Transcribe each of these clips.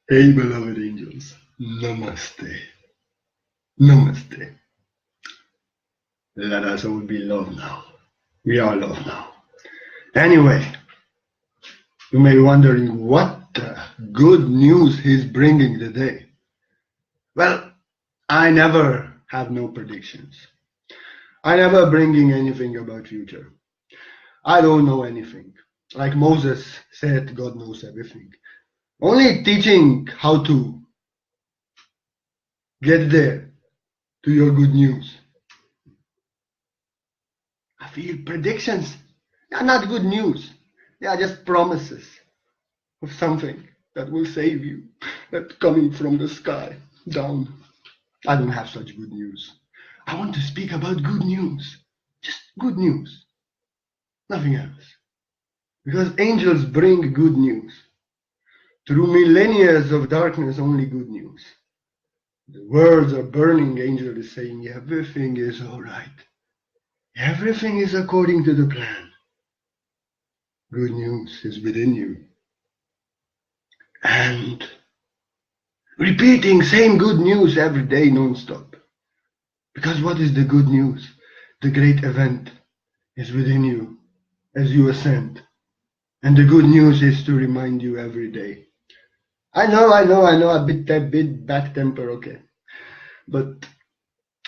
Hey, beloved angels. Namaste. Namaste. Let us all be love now. We are love now. Anyway, you may be wondering what good news he's bringing today. Well, I never have no predictions. I never bringing anything about future. I don't know anything. Like Moses said, God knows everything. Only teaching how to get there to your good news. I feel predictions are not good news. They are just promises of something that will save you, that coming from the sky down. I don't have such good news. I want to speak about good news. Just good news. Nothing else. Because angels bring good news. Through millennia of darkness, only good news. The words are burning. Angel is saying everything is all right. Everything is according to the plan. Good news is within you. And repeating same good news every day non-stop. Because what is the good news? The great event is within you as you ascend. And the good news is to remind you every day. I know, a bit bad temper, okay. But,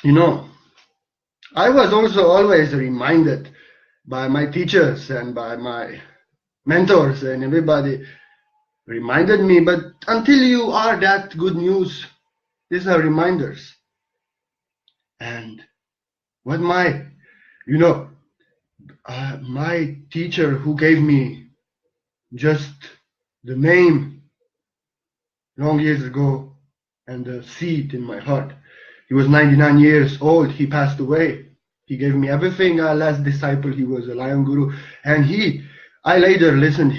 I was also always reminded by my teachers and by my mentors, and everybody reminded me, but until you are that good news, these are reminders. And what my teacher who gave me just the name long years ago and the seed in my heart. He was 99 years old. He passed away. He gave me everything. Last disciple, he was a lion guru. And I later listened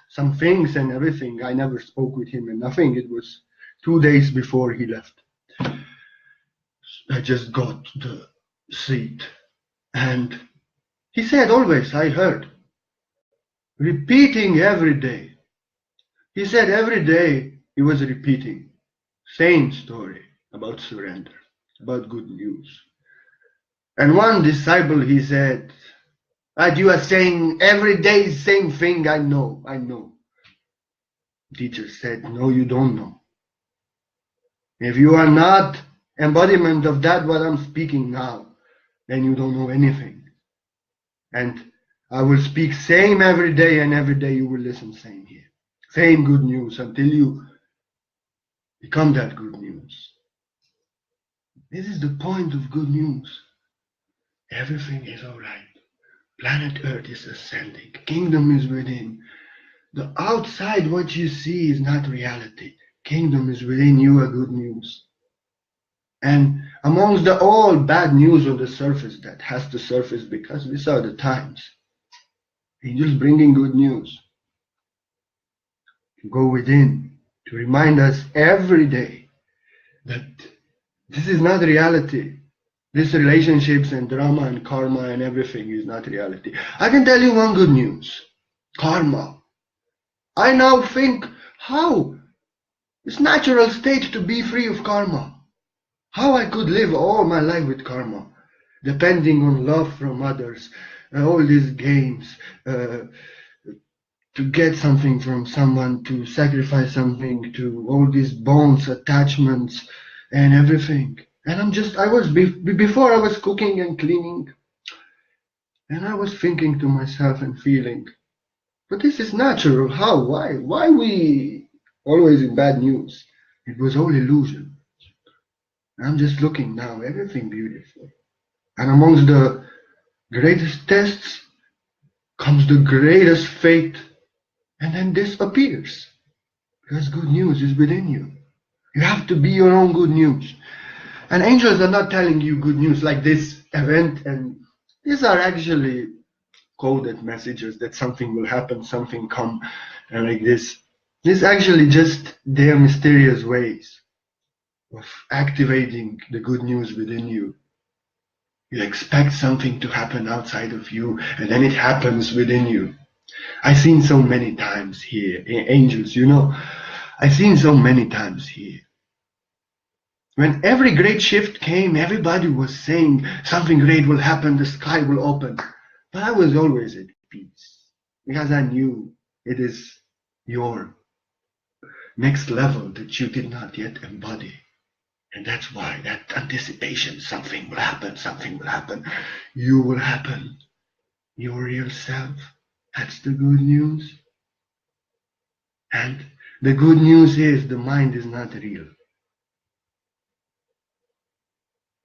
some things and everything. I never spoke with him and nothing. It was 2 days before he left. I just got the seed. And he said always, I heard, repeating every day. He said every day he was repeating same story about surrender, about good news. And one disciple, he said, you are saying every day same thing. I know. Teacher said, no, you don't know. If you are not embodiment of that what I'm speaking now, then you don't know anything. And I will speak same every day, and every day you will listen same here. Same good news until you become that good news. This is the point of good news. Everything is all right. Planet Earth is ascending. Kingdom is within. The outside, what you see is not reality. Kingdom is within you, a good news. And amongst the all bad news on the surface that has to surface because these are the times. Angels bringing good news. To go within, to remind us every day that this is not reality. These relationships and drama and karma and everything is not reality. I can tell you one good news. Karma. I now think how it's natural state to be free of karma. How I could live all my life with karma, depending on love from others, all these games, to get something from someone, to sacrifice something, to all these bonds, attachments, and everything. And before I was cooking and cleaning, and I was thinking to myself and feeling, but this is natural. How? Why we always in bad news? It was all illusion. I'm just looking now, everything beautiful. And amongst the greatest tests comes the greatest fate, and then disappears. Because good news is within you. You have to be your own good news. And angels are not telling you good news like this event, and these are actually coded messages that something will happen, something come, and like this. This is actually just their mysterious ways of activating the good news within you. You expect something to happen outside of you, and then it happens within you. I've seen so many times here, angels, I've seen so many times here. When every great shift came, everybody was saying something great will happen, the sky will open. But I was always at peace because I knew it is your next level that you did not yet embody. And that's why that anticipation, something will happen, you will happen, your real self. That's the good news. And the good news is the mind is not real.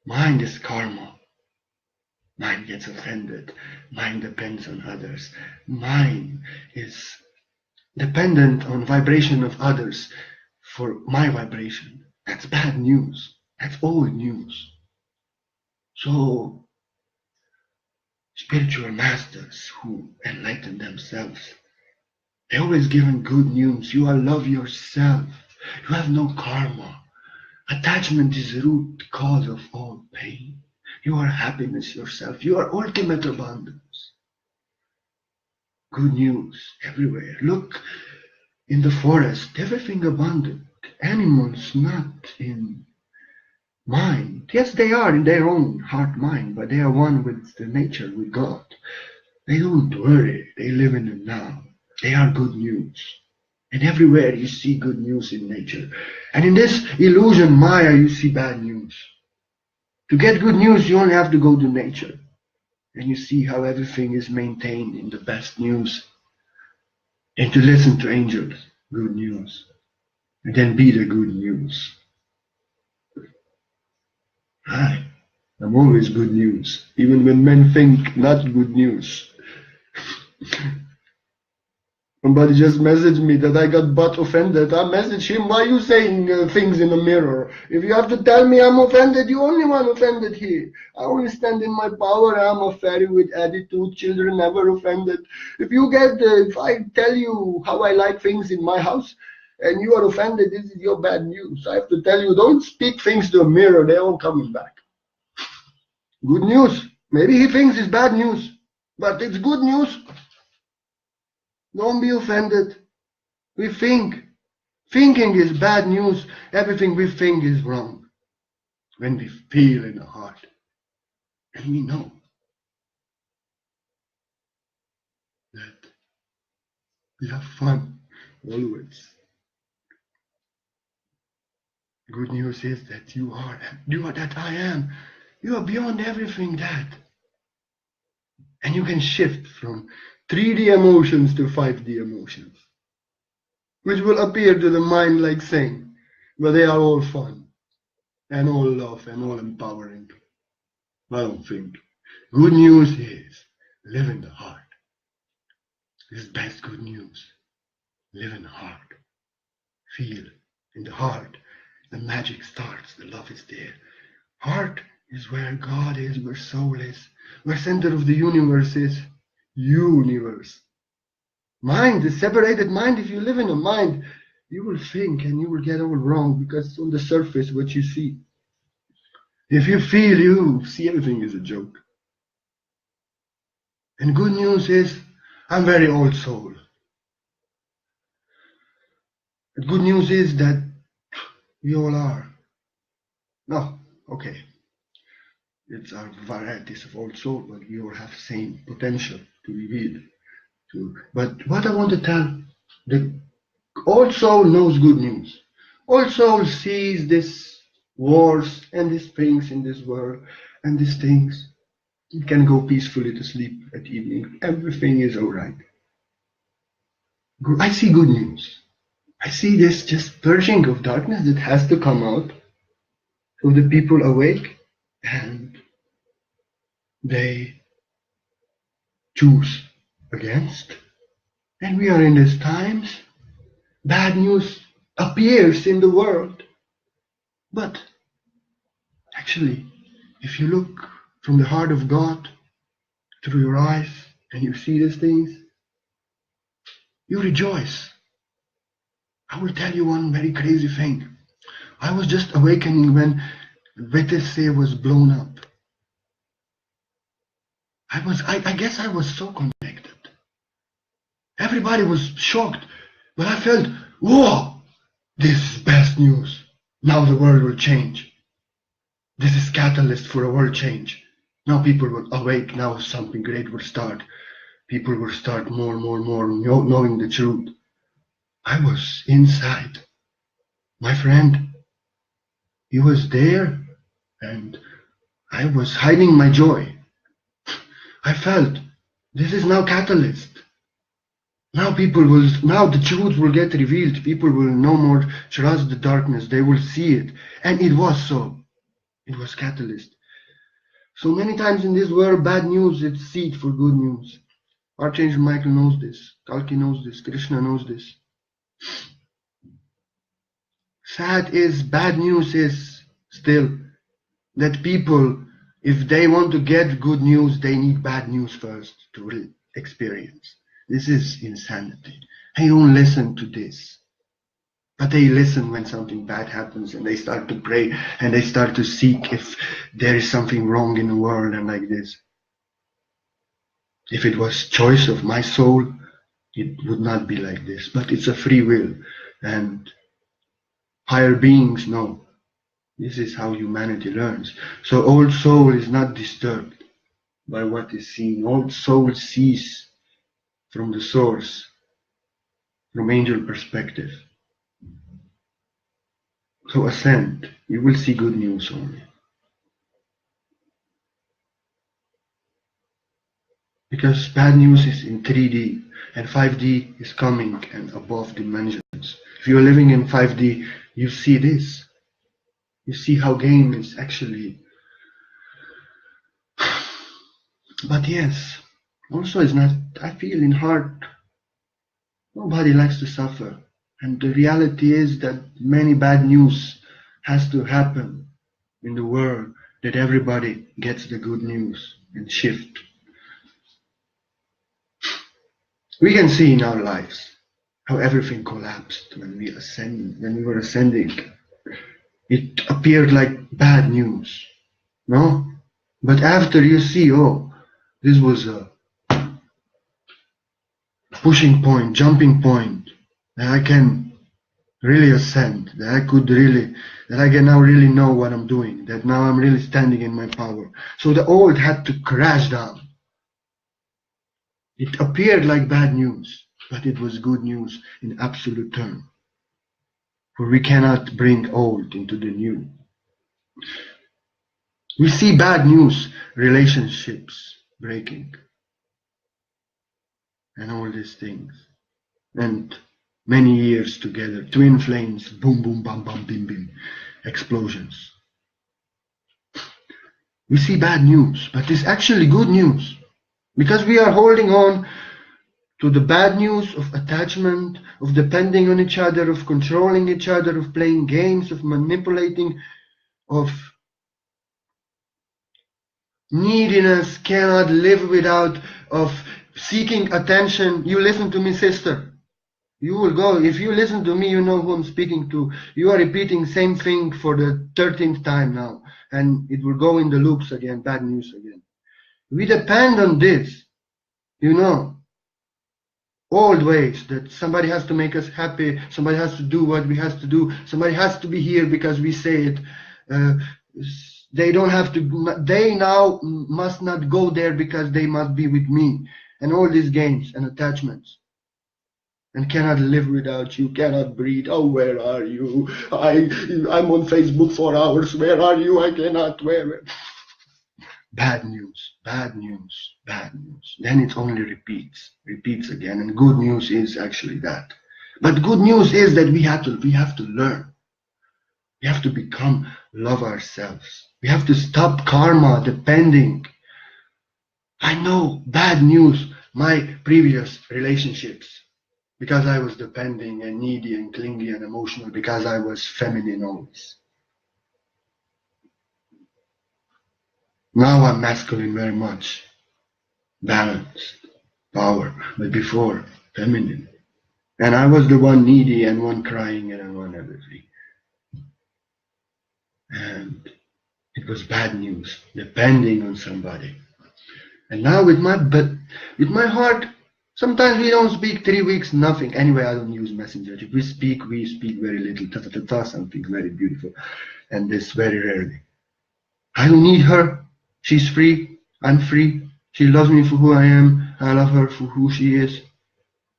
Mind is karma. Mind gets offended. Mind depends on others. Mind is dependent on vibration of others for my vibration. That's bad news. That's old news. So spiritual masters who enlighten themselves, they always given good news. You are love yourself. You have no karma. Attachment is the root cause of all pain. You are happiness yourself. You are ultimate abundance. Good news everywhere. Look in the forest, everything abundant. Animals not in mind. Yes, they are in their own heart mind, but they are one with the nature, with God. They don't worry. They live in the now. They are good news. And everywhere you see good news in nature. And in this illusion, Maya, you see bad news. To get good news, you only have to go to nature. And you see how everything is maintained in the best news. And to listen to angels, good news. And then be the good news. Hi, I'm always good news, even when men think not good news. Somebody just messaged me that I got butt offended. I messaged him, why are you saying things in the mirror? If you have to tell me I'm offended, you only one offended here. I only stand in my power. I'm a fairy with attitude. Children never offended. If I tell you how I like things in my house, and you are offended, this is your bad news. I have to tell you, don't speak things to a mirror. They're all coming back. Good news. Maybe he thinks it's bad news, but it's good news. Don't be offended. We think. Thinking is bad news. Everything we think is wrong. When we feel in the heart. And we know that we have fun always. Good news is that you are that I am. You are beyond everything that. And you can shift from 3D emotions to 5D emotions, which will appear to the mind like sing, but they are all fun, and all love, and all empowering. I don't think. Good news is, live in the heart. This is best good news. Live in the heart. Feel in the heart. The magic starts, the love is there. Heart is where God is, where soul is, where center of the universe is. Universe. Mind, the separated mind, if you live in a mind, you will think and you will get all wrong because it's on the surface what you see. If you feel, you see everything is a joke. And good news is, I'm very old soul. The good news is that we all are. No, okay. It's our varieties of old soul, but we all have same potential to reveal. But what I want to tell, the old soul knows good news. Old soul sees these wars and these things in this world and these things. It can go peacefully to sleep at evening. Everything is all right. I see good news. I see this just purging of darkness that has to come out. So the people awake and they choose against. And we are in these times. Bad news appears in the world. But actually, if you look from the heart of God through your eyes and you see these things, you rejoice. I will tell you one very crazy thing. I was just awakening when VTC was blown up. I guess I was so connected. Everybody was shocked, but I felt, whoa, This is best news. Now the world will change. This is catalyst for a world change. Now people will awake. Now something great will start. People will start more knowing the truth. I was inside. My friend, he was there, and I was hiding my joy. I felt this is now catalyst. Now the truth will get revealed. People will no more trust the darkness. They will see it. And it was so. It was catalyst. So many times in this world, bad news, it's seed for good news. Archangel Michael knows this. Kalki knows this. Krishna knows this. Sad is, bad news is still that people, if they want to get good news, they need bad news first to really experience. This is insanity. They don't listen to this. But they listen when something bad happens, and they start to pray, and they start to seek if there is something wrong in the world and like this. If it was choice of my soul, it would not be like this. But it's a free will, and higher beings know. This is how humanity learns. So old soul is not disturbed by what is seen. Old soul sees from the source, from angel perspective. So ascend, you will see good news only. Because bad news is in 3D, and 5D is coming and above dimensions. If you're living in 5D, you see this. You see how game is actually. But yes, also it's not, I feel in heart, nobody likes to suffer. And the reality is that many bad news has to happen in the world that everybody gets the good news and shift. We can see in our lives how everything collapsed when we were ascending. It appeared like bad news, no? But after you see, oh, this was a pushing point, jumping point, that I can really ascend, that I can now really know what I'm doing, that now I'm really standing in my power. So the old had to crash down. It appeared like bad news, but it was good news in absolute term. For we cannot bring old into the new. We see bad news, relationships breaking, and all these things. And many years together, twin flames, boom, boom, bam, bam, bim, bim, explosions. We see bad news, but it's actually good news. Because we are holding on to the bad news of attachment, of depending on each other, of controlling each other, of playing games, of manipulating, of neediness, cannot live without, of seeking attention. You listen to me, sister. You will go, if you listen to me, you know who I'm speaking to. You are repeating same thing for the 13th time now, and it will go in the loops again, bad news again. We depend on this, you know, old ways that somebody has to make us happy, somebody has to do what we have to do, somebody has to be here because we say it. They don't have to, they now must not go there because they must be with me. And all these games and attachments. And cannot live without you, cannot breathe. Oh, where are you? I'm on Facebook for hours. Where are you? I cannot. Where? Bad news, bad news, bad news. Then it only repeats again. And good news is actually that. But good news is that we have to learn. We have to love ourselves. We have to stop karma depending. I know bad news, my previous relationships, because I was depending and needy and clingy and emotional, because I was feminine always. Now I'm masculine very much, balanced, power, but before, feminine. And I was the one needy and one crying and one everything. And it was bad news, depending on somebody. And now with my heart Sometimes we don't speak 3 weeks, nothing. Anyway, I don't use messenger. If we speak very little, something very beautiful. And this very rarely. I don't need her. She's free. I'm free. She loves me for who I am. I love her for who she is.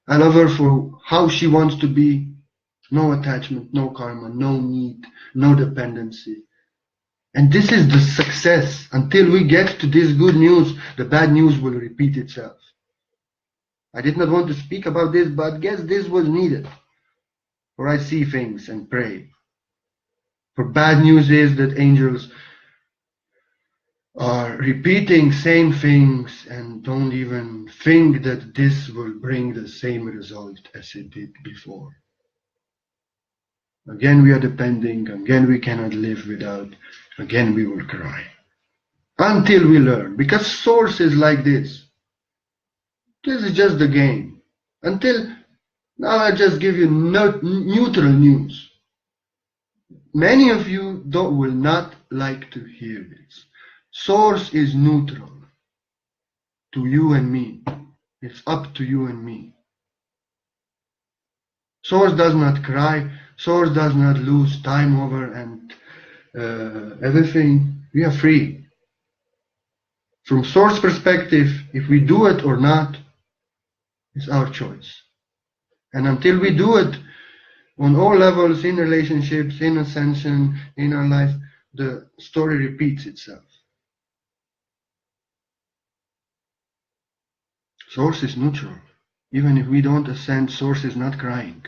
I love her for how she wants to be. No attachment, no karma, no need, no dependency. And this is the success. Until we get to this good news, the bad news will repeat itself. I did not want to speak about this, but I guess this was needed. For I see things and pray. For bad news is that angels are repeating same things and don't even think that this will bring the same result as it did before. Again we are depending, again we cannot live without, again we will cry. Until we learn, because source is like this. This is just the game. Until now I just give you neutral news. Many of you will not like to hear this. Source is neutral to you and me. It's up to you and me. Source does not cry. Source does not lose time over and everything. We are free. From source perspective, if we do it or not, it's our choice. And until we do it on all levels, in relationships, in ascension, in our life, the story repeats itself. Source is neutral. Even if we don't ascend, source is not crying.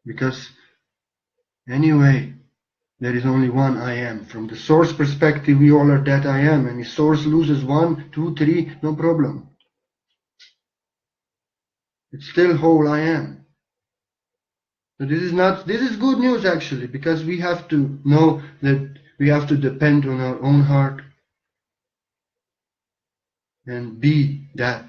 Because anyway, there is only one I am. From the source perspective, we all are that I am. And if source loses 1, 2, 3, no problem. It's still whole I am. So this is good news actually, because we have to know that we have to depend on our own heart and be that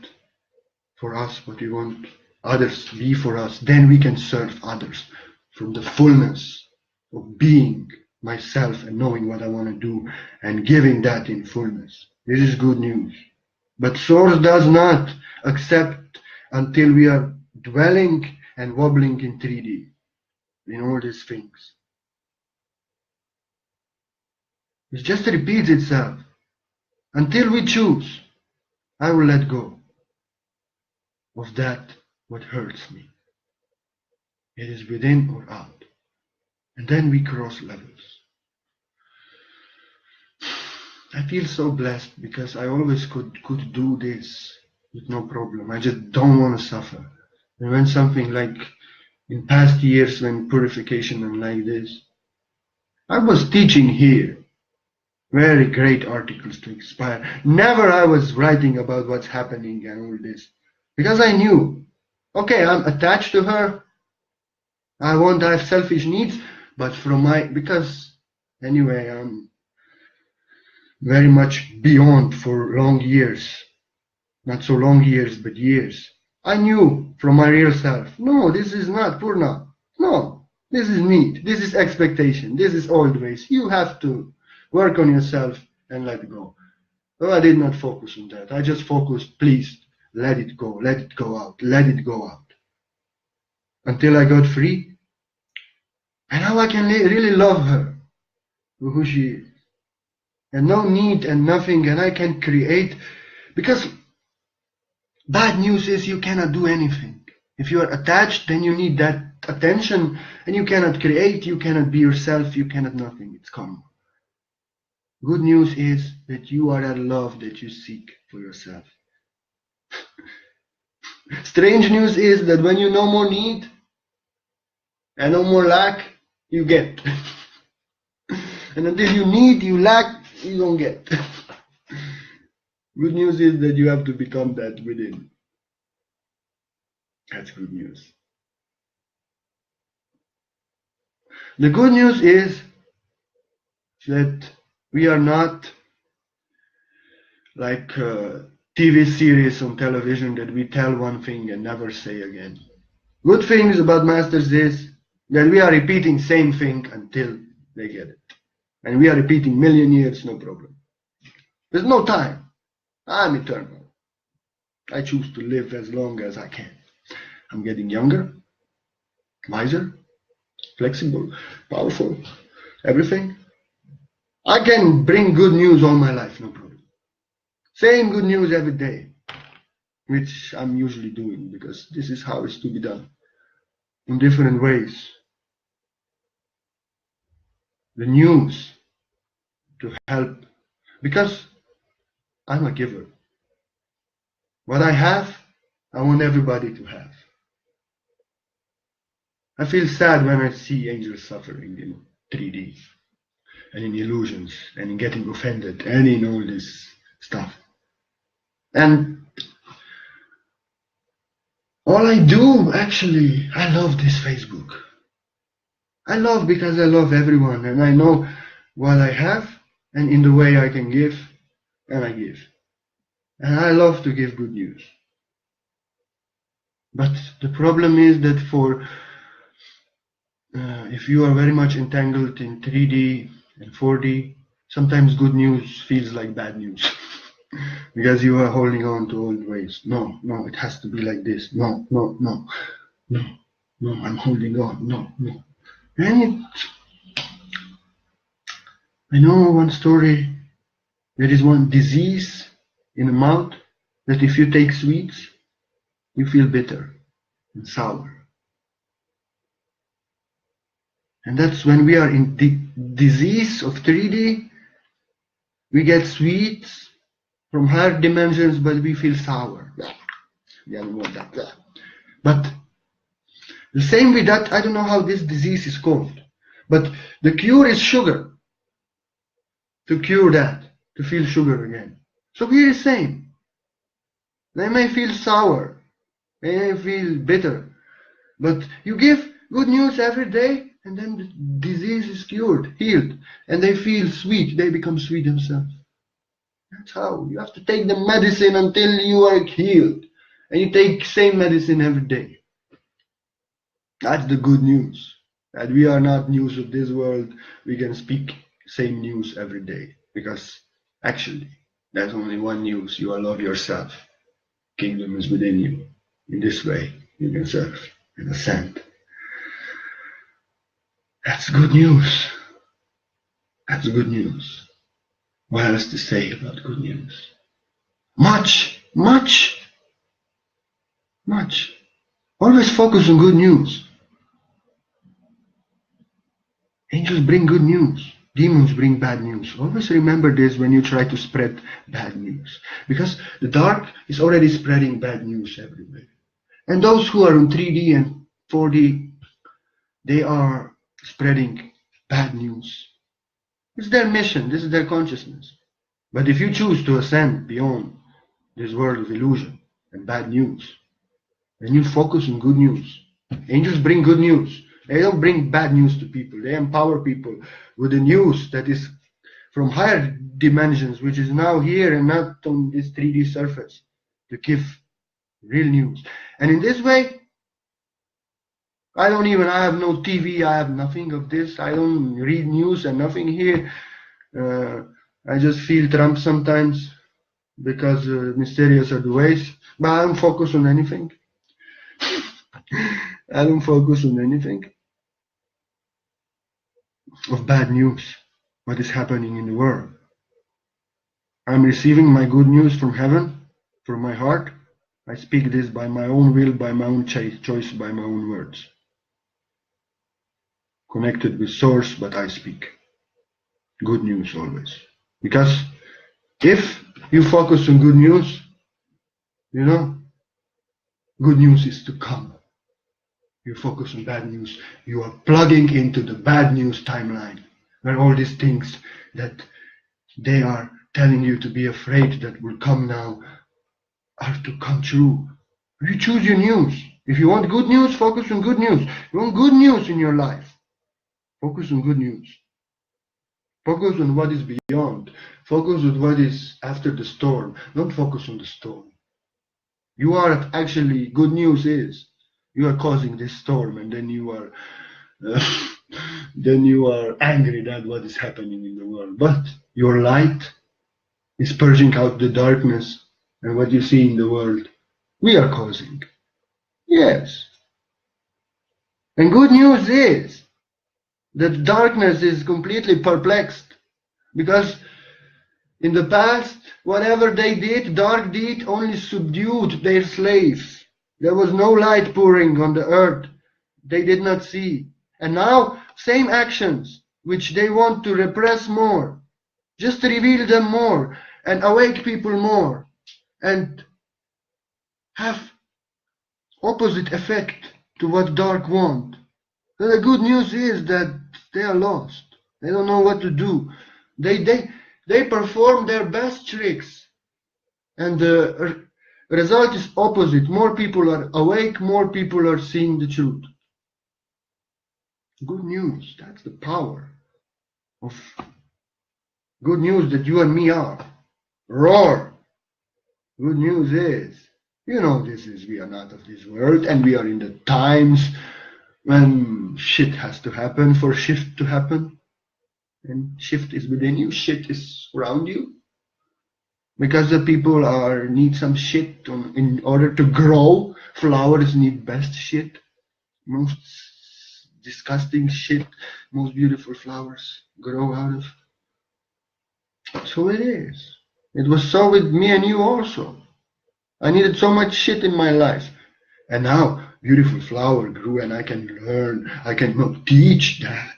for us, what we want others to be for us. Then we can serve others from the fullness of being myself and knowing what I want to do and giving that in fullness. This is good news. But source does not accept until we are dwelling and wobbling in 3D, in all these things. It just repeats itself. Until we choose, I will let go of that what hurts me. It is within or out. And then we cross levels. I feel so blessed because I always could do this with no problem. I just don't want to suffer. And when something like in past years, when purification and like this, I was teaching here very great articles to inspire. Never I was writing about what's happening and all this. Because I knew, okay, I'm attached to her. I won't have selfish needs, but because anyway, I'm very much beyond for long years. Not so long years, but years. I knew from my real self, no, this is not Purna. No, this is need. This is expectation. This is old ways. You have to work on yourself and let go. So I did not focus on that. I just focused, please, let it go out, let it go out. Until I got free. And now I can really love her for who she is. And no need and nothing, and I can create. Because bad news is you cannot do anything. If you are attached, then you need that attention, and you cannot create, you cannot be yourself, you cannot nothing. It's karma. Good news is that you are that love that you seek for yourself. Strange news is that when you no more need and no more lack, you get. And until you need, you lack, you don't get. Good news is that you have to become that within. That's good news. The good news is that we are not like a TV series on television that we tell one thing and never say again. Good things about masters is that we are repeating same thing until they get it. And we are repeating million years, no problem. There's no time. I'm eternal. I choose to live as long as I can. I'm getting younger, wiser, flexible, powerful, everything. I can bring good news all my life, no problem. Same good news every day, which I'm usually doing because this is how it's to be done in different ways. The news to help, because I'm a giver. What I have, I want everybody to have. I feel sad when I see angels suffering in 3D and in illusions and in getting offended and in all this stuff. And all I do, actually, I love this Facebook. I love because I love everyone and I know what I have and in the way I can give, and I give. And I love to give good news. But the problem is that if you are very much entangled in 3D and 4D, sometimes good news feels like bad news. Because you are holding on to old ways. No, it has to be like this. No, I'm holding on. No. And I know one story. There is one disease in the mouth that if you take sweets, you feel bitter and sour. And that's when we are in the disease of 3D, we get sweets from higher dimensions, but we feel sour. We don't want that. But the same with that, I don't know how this disease is called, but the cure is sugar. To cure that, to feel sugar again. So we're the same. They may feel sour, they may feel bitter, but you give good news every day, and then the disease is cured, healed, and they feel sweet. They become sweet themselves. That's how. You have to take the medicine until you are healed, and you take same medicine every day. That's the good news. That we are not news of this world. We can speak same news every day, because actually there's only one news. You are love yourself. Kingdom is within you. In this way you can serve and ascend. That's good news. That's good news. What else to say about good news? Much. Always focus on good news. Angels bring good news. Demons bring bad news. Always remember this when you try to spread bad news. Because the dark is already spreading bad news everywhere. And those who are in 3D and 4D, they are spreading bad news. It's their mission. This is their consciousness. But if you choose to ascend beyond this world of illusion and bad news, then you focus on good news. Angels bring good news. They don't bring bad news to people. They empower people with the news that is from higher dimensions, which is now here and not on this 3D surface, to give real news. And in this way, I have no TV, I have nothing of this. I don't read news and nothing here. I just feel Trump sometimes because mysterious are the ways. But I don't focus on anything. I don't focus on anything of bad news, what is happening in the world. I'm receiving my good news from heaven, from my heart. I speak this by my own will, by my own choice, by my own words. Connected with source, but I speak good news always. Because if you focus on good news, good news is to come. You focus on bad news, you are plugging into the bad news timeline, where all these things that they are telling you to be afraid that will come now are to come true. You choose your news. If you want good news, focus on good news. You want good news in your life, focus on good news. Focus on what is beyond. Focus on what is after the storm. Don't focus on the storm. You are actually, good news is, you are causing this storm, and then you are angry at what is happening in the world. But your light is purging out the darkness, and what you see in the world, we are causing. Yes. And good news is that darkness is completely perplexed, because in the past, whatever they did, dark deed only subdued their slaves. There was no light pouring on the earth. They did not see. And now, same actions, which they want to repress more, just reveal them more and awake people more and have opposite effect to what dark want. So the good news is that they are lost. They don't know what to do. They perform their best tricks, and the result is opposite. More people are awake, more people are seeing the truth. Good news, that's the power of good news that you and me are. Roar! Good news is, we are not of this world, and we are in the times when shit has to happen for shift to happen. And shift is within you, shit is around you. Because the people need some shit in order to grow. Flowers need best shit. Most disgusting shit, most beautiful flowers grow out of. So it is. It was so with me and you also. I needed so much shit in my life. And now, beautiful flower grew, and I can learn, I can teach that.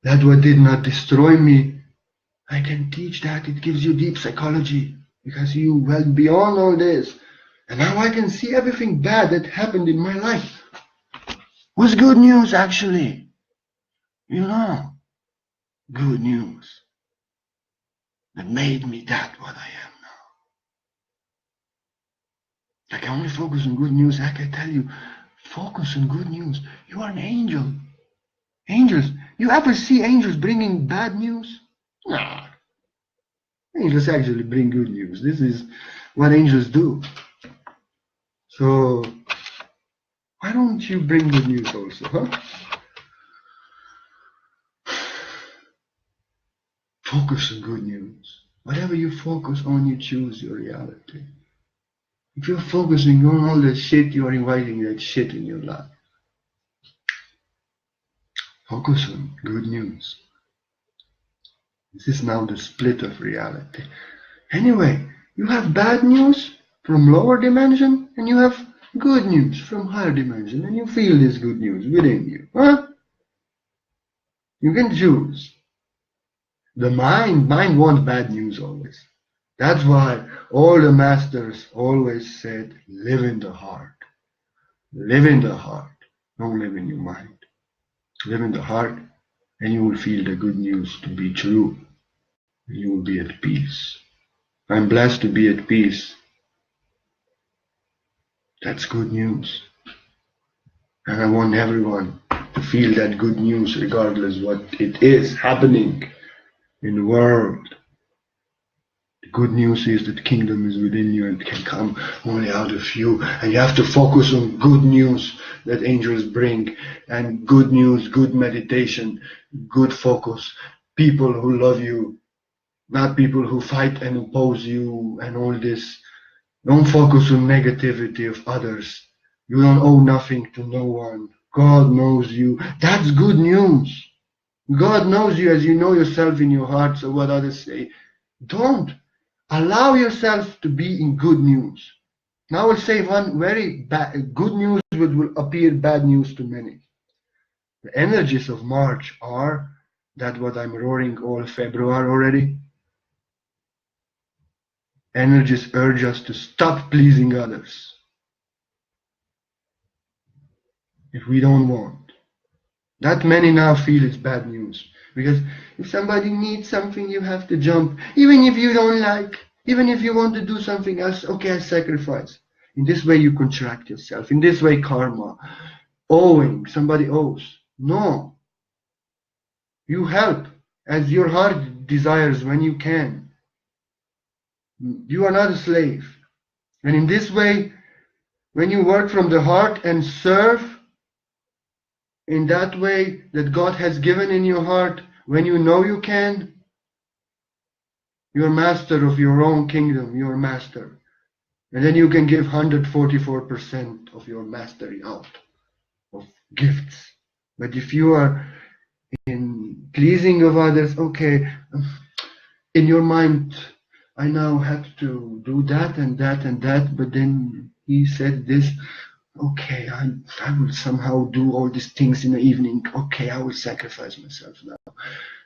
That what did not destroy me, I can teach that. It gives you deep psychology, because you went beyond all this. And now I can see everything bad that happened in my life was good news, actually. Good news that made me that what I am now. I can only focus on good news. I can tell you, focus on good news. You are an angel. Angels. You ever see angels bringing bad news? Nah. Angels actually bring good news. This is what angels do. So, why don't you bring good news also, huh? Focus on good news. Whatever you focus on, you choose your reality. If you're focusing on all that shit, you are inviting that shit in your life. Focus on good news. This is now the split of reality. Anyway, you have bad news from lower dimension, and you have good news from higher dimension, and you feel this good news within you. Huh? You can choose. The mind wants bad news always. That's why all the masters always said, live in the heart. Live in the heart. Don't live in your mind. Live in the heart, and you will feel the good news to be true. You will be at peace. I'm blessed to be at peace. That's good news. And I want everyone to feel that good news regardless what it is happening in the world. The good news is that the kingdom is within you and can come only out of you. And you have to focus on good news that angels bring. And good news, good meditation, good focus. People who love you, not people who fight and oppose you and all this. Don't focus on negativity of others. You don't owe nothing to no one. God knows you. That's good news. God knows you as you know yourself in your heart, so what others say. Don't allow yourself to be in good news. Now I will say one very good news will appear bad news to many. The energies of March are that what I'm roaring all February already. Energies urge us to stop pleasing others. If we don't want. That many now feel it's bad news. Because if somebody needs something, you have to jump. Even if you don't like, even if you want to do something else, okay, I sacrifice. In this way you contract yourself. In this way karma. Owing, somebody owes. No. You help as your heart desires when you can. You are not a slave. And in this way, when you work from the heart and serve in that way that God has given in your heart, when you know you can, you're master of your own kingdom, you're master. And then you can give 144% of your mastery out of gifts. But if you are in pleasing of others, okay, in your mind, I now have to do that and that and that, but then he said this, okay, I will somehow do all these things in the evening, okay, I will sacrifice myself now.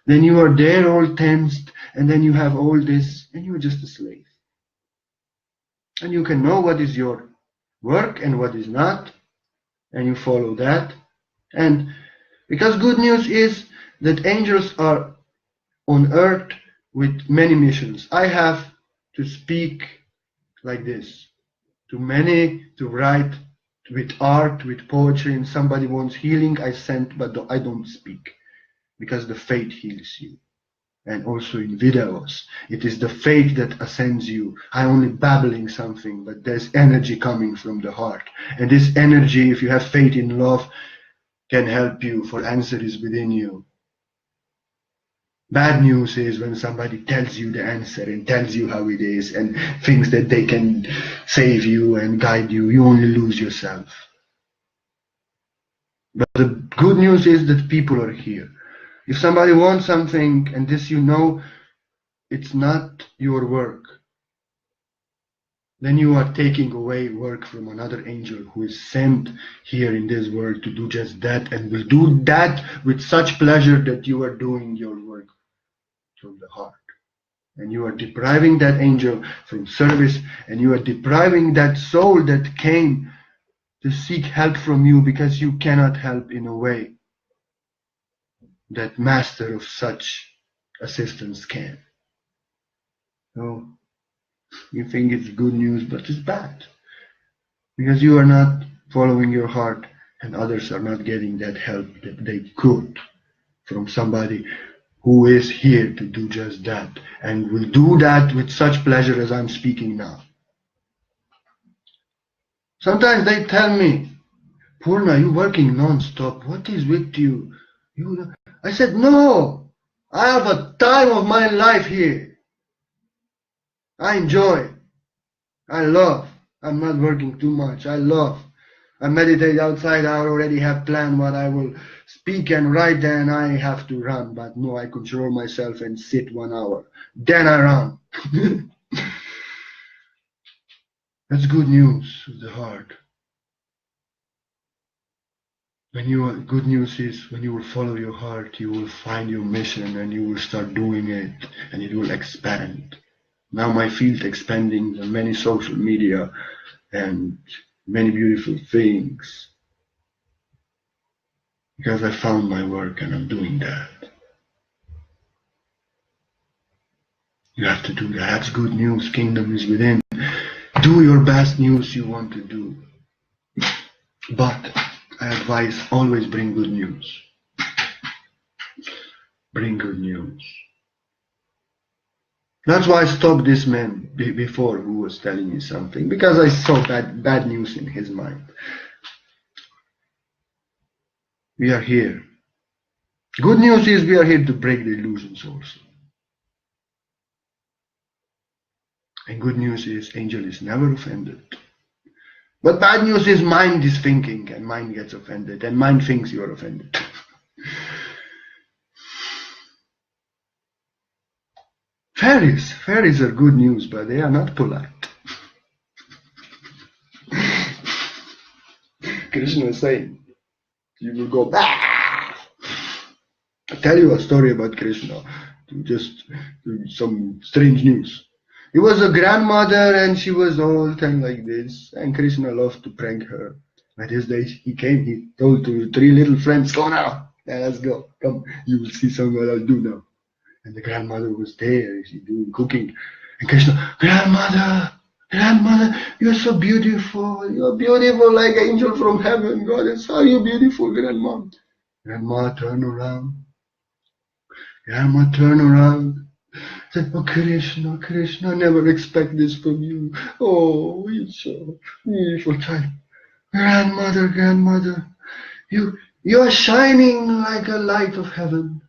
Then you are there all tensed, and then you have all this, and you're just a slave. And you can know what is your work and what is not, and you follow that. And because good news is that angels are on earth with many missions. I have to speak like this to many, to write with art, with poetry, and somebody wants healing, I send, but I don't speak, because the faith heals you. And also in videos, it is the faith that ascends you. I'm only babbling something, but there's energy coming from the heart. And this energy, if you have faith in love, can help you, for answer is within you. Bad news is when somebody tells you the answer and tells you how it is and thinks that they can save you and guide you, you only lose yourself. But the good news is that people are here. If somebody wants something and this you know, it's not your work, then you are taking away work from another angel who is sent here in this world to do just that, and will do that with such pleasure that you are doing your work from the heart. And you are depriving that angel from service, and you are depriving that soul that came to seek help from you, because you cannot help in a way that master of such assistance can. So you think it's good news, but it's bad, because you are not following your heart, and others are not getting that help that they could from somebody who is here to do just that, and will do that with such pleasure as I'm speaking now. Sometimes they tell me, Purna, you're working non-stop. What is with you? I said, no, I have a time of my life here. I enjoy. I love. I'm not working too much. I love. I meditate outside. I already have planned what I will speak and write. Then I have to run. But no, I control myself and sit 1 hour. Then I run. That's good news of the heart. Good news is when you will follow your heart, you will find your mission and you will start doing it, and it will expand. Now my field expanding on many social media and many beautiful things, because I found my work and I'm doing that. You have to do that. That's good news. Kingdom is within. Do your best news you want to do. But I advise, always bring good news. Bring good news. That's why I stopped this man before who was telling me something, because I saw bad news in his mind. We are here. Good news is we are here to break the illusions also. And good news is angel is never offended. But bad news is mind is thinking, and mind gets offended, and mind thinks you are offended. Fairies are good news, but they are not polite. Krishna is saying, you will go back. I tell you a story about Krishna, just some strange news. He was a grandmother and she was old and like this, and Krishna loved to prank her. But this day he came, he told to 3 little friends, go now, let's go, come, you will see what I'll do now. And the grandmother was there, she's doing cooking. And Krishna, grandmother, you're so beautiful, you're beautiful like angel from heaven, goddess, how you beautiful, grandma. Grandma turned around. Said, oh Krishna, I never expect this from you. Oh, you're so beautiful child. Grandmother, you are shining like a light of heaven.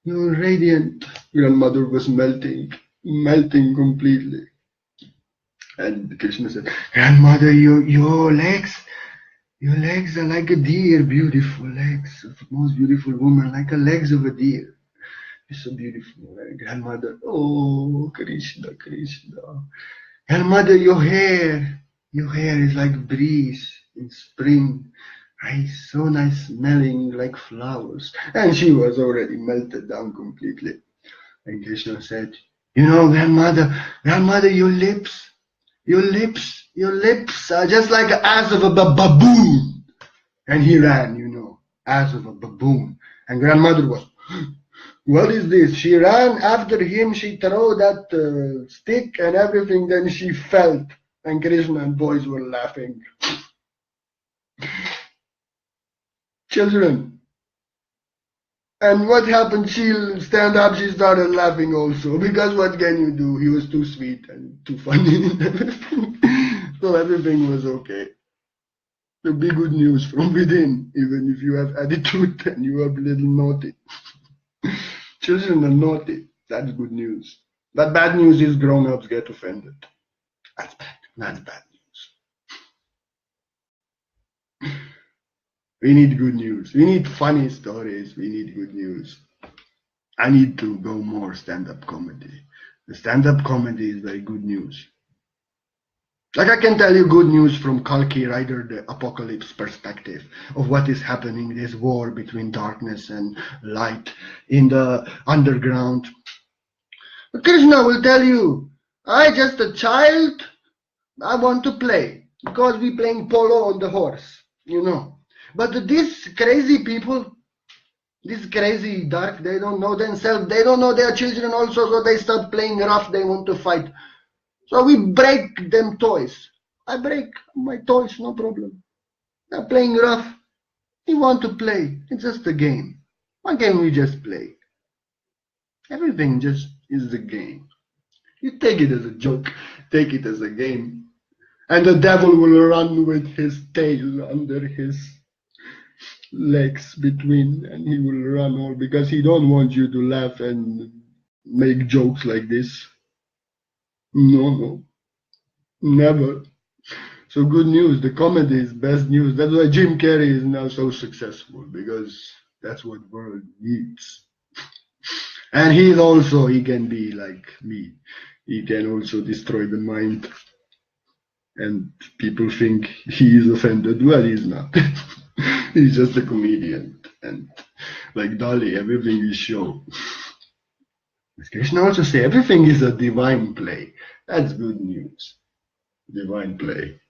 You're radiant. Grandmother was melting completely. And Krishna said, grandmother, your legs are like a deer, beautiful legs of the most beautiful woman, like the legs of a deer. It's so beautiful. And grandmother, oh, Krishna, Krishna. Grandmother, your hair is like breeze in spring. It's so nice smelling like flowers. And she was already melted down completely. And Krishna said, you know, grandmother, your lips are just like the ass of a baboon. And he ran, you know, ass of a baboon. And grandmother was, what is this? She ran after him, she threw that stick and everything, then she fell. And Krishna and boys were laughing. Children. And what happened? She'll stand up, she started laughing also. Because what can you do? He was too sweet and too funny and everything. So everything was okay. To be good news from within, even if you have attitude and you are a little naughty. Children are naughty. That's good news. But bad news is grown-ups get offended. That's bad. That's bad news. We need good news. We need funny stories. We need good news. I need to go more stand-up comedy. The stand-up comedy is very good news. Like I can tell you good news from Kalki Rider, the apocalypse perspective of what is happening, this war between darkness and light in the underground. But Krishna will tell you, I just a child, I want to play, because we playing polo on the horse, you know. But these crazy people, this crazy dark, they don't know themselves, they don't know their children also, so they start playing rough, they want to fight. So we break them toys. I break my toys, no problem. They're playing rough. We want to play. It's just a game. Why can't we just play? Everything just is a game. You take it as a joke, take it as a game. And the devil will run with his tail under his legs between, and he will run all because he don't want you to laugh and make jokes like this. No, never. So good news, the comedy is best news. That's why Jim Carrey is now so successful, because that's what the world needs. And he can be like me. He can also destroy the mind. And people think he is offended. Well, he's not. He's just a comedian. And like Dolly, everything is show. As Krishna also say, everything is a divine play. That's good news. Divine play.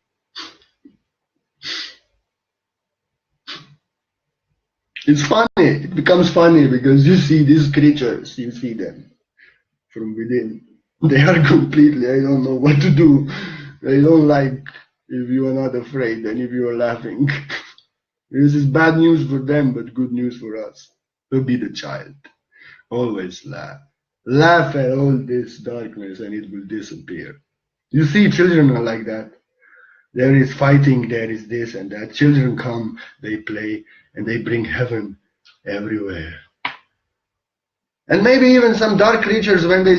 It's funny. It becomes funny because you see these creatures, you see them from within. They are completely, I don't know what to do. They don't like if you are not afraid and if you are laughing. This is bad news for them, but good news for us. So be the child. Always laugh. Laugh at all this darkness and it will disappear. You see, children are like that. There is fighting, there is this and that. Children come, they play, and they bring heaven everywhere. And maybe even some dark creatures, when they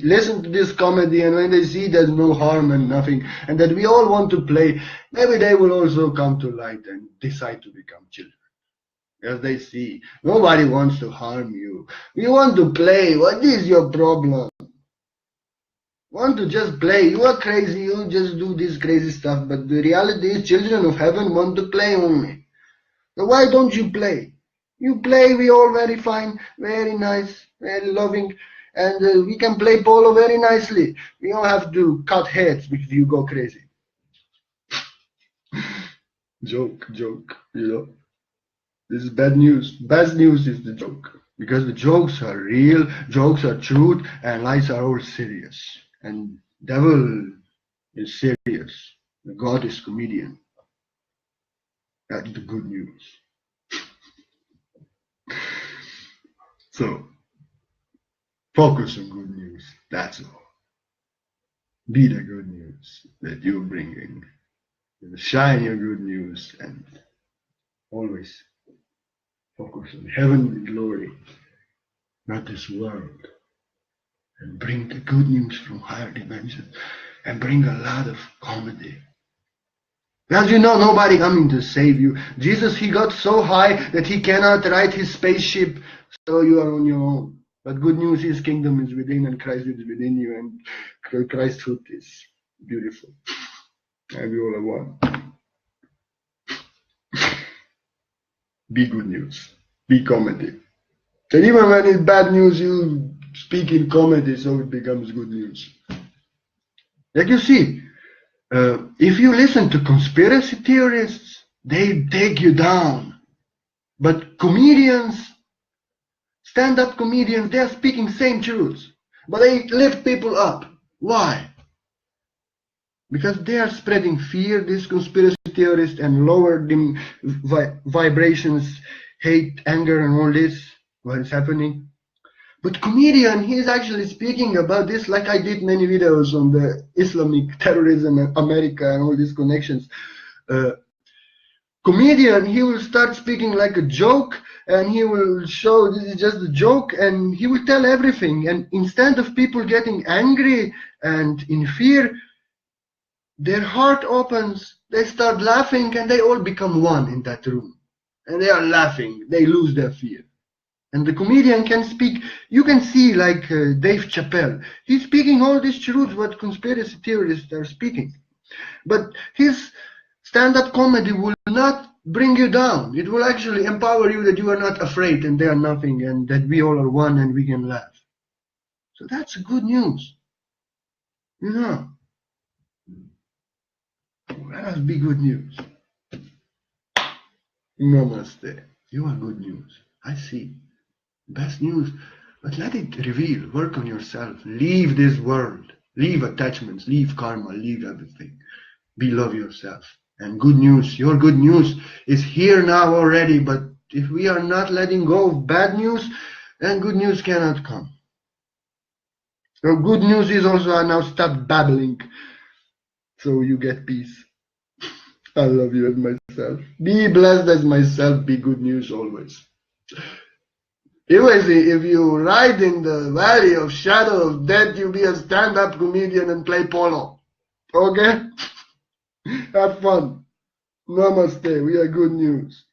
listen to this comedy and when they see there's no harm and nothing, and that we all want to play, maybe they will also come to light and decide to become children. As they see, nobody wants to harm you. We want to play. What is your problem? Want to just play. You are crazy. You just do this crazy stuff. But the reality is, children of heaven want to play only. So why don't you play? You play, we all very fine, very nice, very loving, and we can play polo very nicely. We don't have to cut heads if you go crazy. Joke, you know. This is bad news. Bad news is the joke. Because the jokes are real, jokes are truth, and lies are all serious. And devil is serious. God is comedian. That's the good news. So, focus on good news. That's all. Be the good news that you're bringing. Shine your good news and always focus on heavenly glory, not this world. And bring the good news from higher dimensions. and bring a lot of comedy. As you know, nobody coming to save you. Jesus, he got so high that he cannot ride his spaceship, so you are on your own. But good news, his kingdom is within and Christ is within you, and Christhood is beautiful. And we all are one. Be good news. Be comedy. And even when it's bad news, you speak in comedy, so it becomes good news. Like you see, if you listen to conspiracy theorists, they take you down. But comedians, stand-up comedians, they're speaking same truths, but they lift people up. Why? Because they are spreading fear, these conspiracy theorists, and lowering vibrations, hate, anger, and all this, what is happening. But comedian, he is actually speaking about this, like I did many videos on the Islamic terrorism in America and all these connections. Comedian, he will start speaking like a joke, and he will show this is just a joke, and he will tell everything. And instead of people getting angry and in fear, their heart opens, they start laughing, and they all become one in that room. And they are laughing, they lose their fear. And the comedian can speak, you can see like Dave Chappelle, he's speaking all these truths what conspiracy theorists are speaking. But his stand-up comedy will not bring you down. It will actually empower you that you are not afraid and they are nothing and that we all are one and we can laugh. So that's good news. You know, let us be good news. Namaste. You are good news. I see. Best news, but let it reveal. Work on yourself. Leave this world. Leave attachments. Leave karma. Leave everything. Love yourself. And good news. Your good news is here now already. But if we are not letting go of bad news, then good news cannot come. So good news is also now stop babbling, so you get peace. I love you as myself. Be blessed as myself. Be good news always. If you ride in the valley of shadow of death, you be a stand-up comedian and play polo. Okay? Have fun. Namaste. We are good news.